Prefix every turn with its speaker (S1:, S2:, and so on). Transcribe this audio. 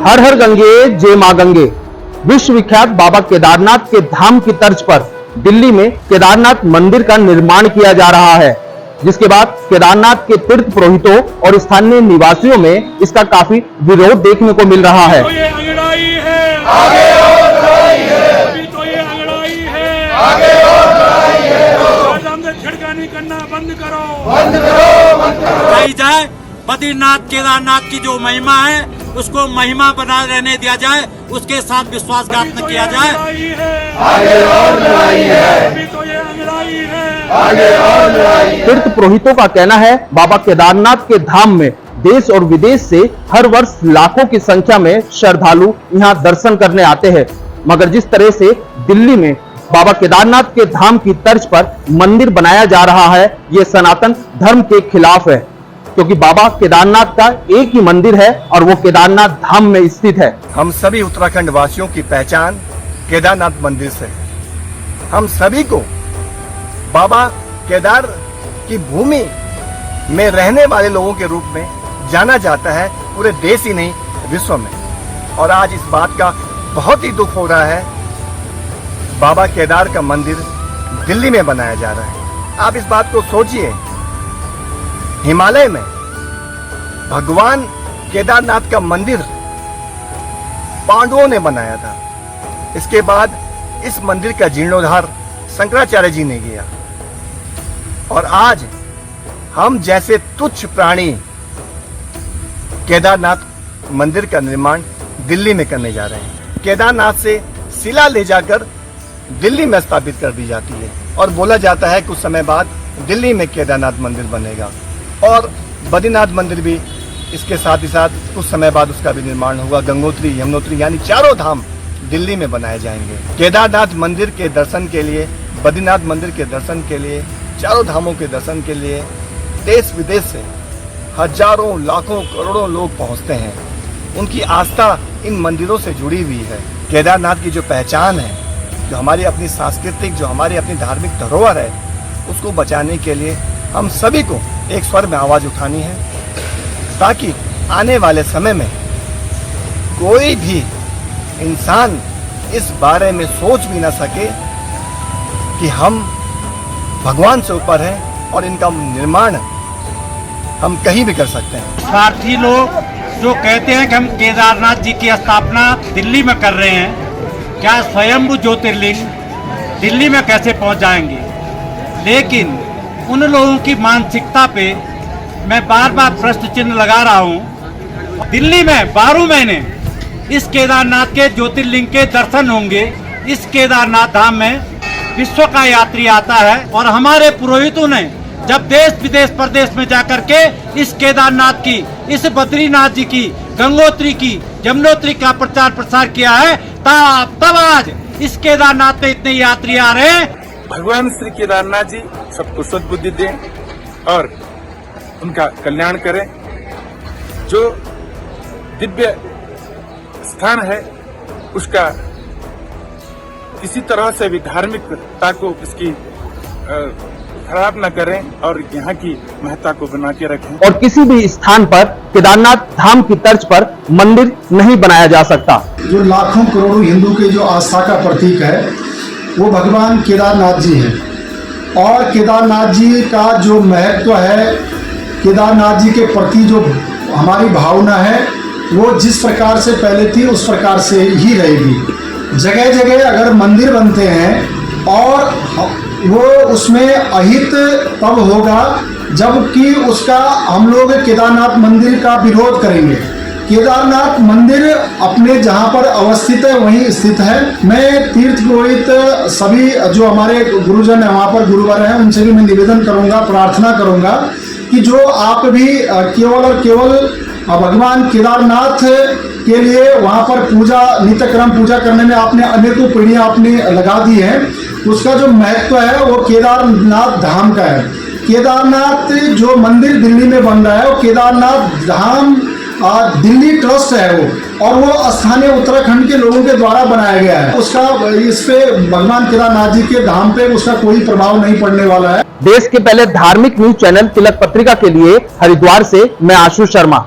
S1: हर हर गंगे जय मां गंगे। विश्व विख्यात बाबा केदारनाथ के धाम की तर्ज पर दिल्ली में केदारनाथ मंदिर का निर्माण किया जा रहा है, जिसके बाद केदारनाथ के तीर्थ पुरोहितों और स्थानीय निवासियों में इसका काफी विरोध देखने को मिल रहा है।
S2: तो ये अंगड़ाई है, आगे और लड़ाई है, अभी तो ये अंगड़ाई है, आगे और लड़ाई है। हमसे छिड़कानी करना बंद करो, बंद करो, बंद करो।
S3: कही जाए बद्रीनाथ केदारनाथ की जो महिमा है उसको महिमा बना रहने दिया जाए, उसके साथ विश्वासघात न किया जाए।
S2: आगे और लड़ाई है, अभी तो ये अंगड़ाई है, आगे और लड़ाई है।
S1: तीर्थ पुरोहितों का कहना है बाबा केदारनाथ के धाम में देश और विदेश से हर वर्ष लाखों की संख्या में श्रद्धालु यहां दर्शन करने आते हैं, मगर जिस तरह से दिल्ली में बाबा केदारनाथ के धाम की तर्ज पर मंदिर बनाया जा रहा है, ये सनातन धर्म के खिलाफ है, क्योंकि बाबा केदारनाथ का एक ही मंदिर है और वो केदारनाथ धाम में स्थित है।
S4: हम सभी उत्तराखंड वासियों की पहचान केदारनाथ मंदिर से है। हम सभी को बाबा केदार की भूमि में रहने वाले लोगों के रूप में जाना जाता है, पूरे देश ही नहीं विश्व में। और आज इस बात का बहुत ही दुख हो रहा है, बाबा केदार का मंदिर दिल्ली में बनाया जा रहा है। आप इस बात को सोचिए, हिमालय में भगवान केदारनाथ का मंदिर पांडवों ने बनाया था। इसके बाद इस मंदिर का जीर्णोद्धार शंकराचार्य जी ने किया, और आज हम जैसे तुच्छ प्राणी केदारनाथ मंदिर का निर्माण दिल्ली में करने जा रहे हैं। केदारनाथ से शिला ले जाकर दिल्ली में स्थापित कर दी जाती है और बोला जाता है कुछ समय बाद दिल्ली में केदारनाथ मंदिर बनेगा, और बद्रीनाथ मंदिर भी इसके साथ ही साथ कुछ समय बाद उसका भी निर्माण होगा। गंगोत्री, यमुनोत्री यानी चारों धाम दिल्ली में बनाए जाएंगे। केदारनाथ मंदिर के दर्शन के लिए, बद्रीनाथ मंदिर के दर्शन के लिए, चारों धामों के दर्शन के लिए देश विदेश से हजारों लाखों करोड़ों लोग पहुंचते हैं। उनकी आस्था इन मंदिरों से जुड़ी हुई है। केदारनाथ की जो पहचान है, जो हमारी अपनी सांस्कृतिक, जो हमारी अपनी धार्मिक धरोहर है, उसको बचाने के लिए हम सभी को एक स्वर में आवाज उठानी है, ताकि आने वाले समय में कोई भी इंसान इस बारे में सोच भी ना सके कि हम भगवान से ऊपर हैं और इनका निर्माण हम कहीं भी कर सकते हैं।
S3: स्वार्थी लोग जो कहते हैं कि हम केदारनाथ जी की स्थापना दिल्ली में कर रहे हैं, क्या स्वयंभू ज्योतिर्लिंग दिल्ली में कैसे पहुंच जाएंगे? लेकिन उन लोगों की मानसिकता पे मैं बार बार प्रश्न चिन्ह लगा रहा हूँ। दिल्ली में 12 महीने इस केदारनाथ के ज्योतिर्लिंग के दर्शन होंगे। इस केदारनाथ धाम में विश्व का यात्री आता है, और हमारे पुरोहितों ने जब देश विदेश प्रदेश में जाकर के इस केदारनाथ की, इस बद्रीनाथ जी की, गंगोत्री की, यमुनोत्री का प्रचार प्रसार किया है, तब आज इस केदारनाथ में इतने यात्री आ रहे हैं।
S5: भगवान श्री केदारनाथ जी सबको सद्बुद्धि दें और उनका कल्याण करें। जो दिव्य स्थान है उसका किसी तरह से भी धार्मिकता को इसकी खराब न करें और यहाँ की महत्ता को बना के रखें।
S1: और किसी भी स्थान पर केदारनाथ धाम की तर्ज पर मंदिर नहीं बनाया जा सकता।
S6: जो लाखों करोड़ों हिंदू के जो आस्था का प्रतीक है वो भगवान केदारनाथ जी हैं, और केदारनाथ जी का जो महत्व है, केदारनाथ जी के प्रति जो हमारी भावना है, वो जिस प्रकार से पहले थी उस प्रकार से ही रहेगी। जगह जगह अगर मंदिर बनते हैं और वो उसमें अहित तब होगा जबकि उसका हम लोग केदारनाथ मंदिर का विरोध करेंगे। केदारनाथ मंदिर अपने जहाँ पर अवस्थित है वहीं स्थित है। मैं तीर्थ पुरोहित सभी जो हमारे गुरुजन है वहाँ पर गुरुवर हैं, उनसे भी मैं निवेदन करूँगा, प्रार्थना करूँगा कि जो आप भी केवल और केवल भगवान केदारनाथ के लिए वहाँ पर पूजा, नित्यक्रम पूजा करने में आपने अनेकों पीढ़ियाँ आपने लगा दी हैं, उसका जो महत्व है वो केदारनाथ धाम का है। केदारनाथ जो मंदिर दिल्ली में बन रहा है वो केदारनाथ धाम दिल्ली ट्रस्ट है वो, और वो स्थानीय उत्तराखंड के लोगों के द्वारा बनाया गया है। उसका इस पे भगवान केदारनाथ जी के धाम पे उसका कोई प्रभाव नहीं पड़ने वाला है।
S1: देश के पहले धार्मिक न्यूज चैनल तिलक पत्रिका के लिए हरिद्वार से मैं आशु शर्मा।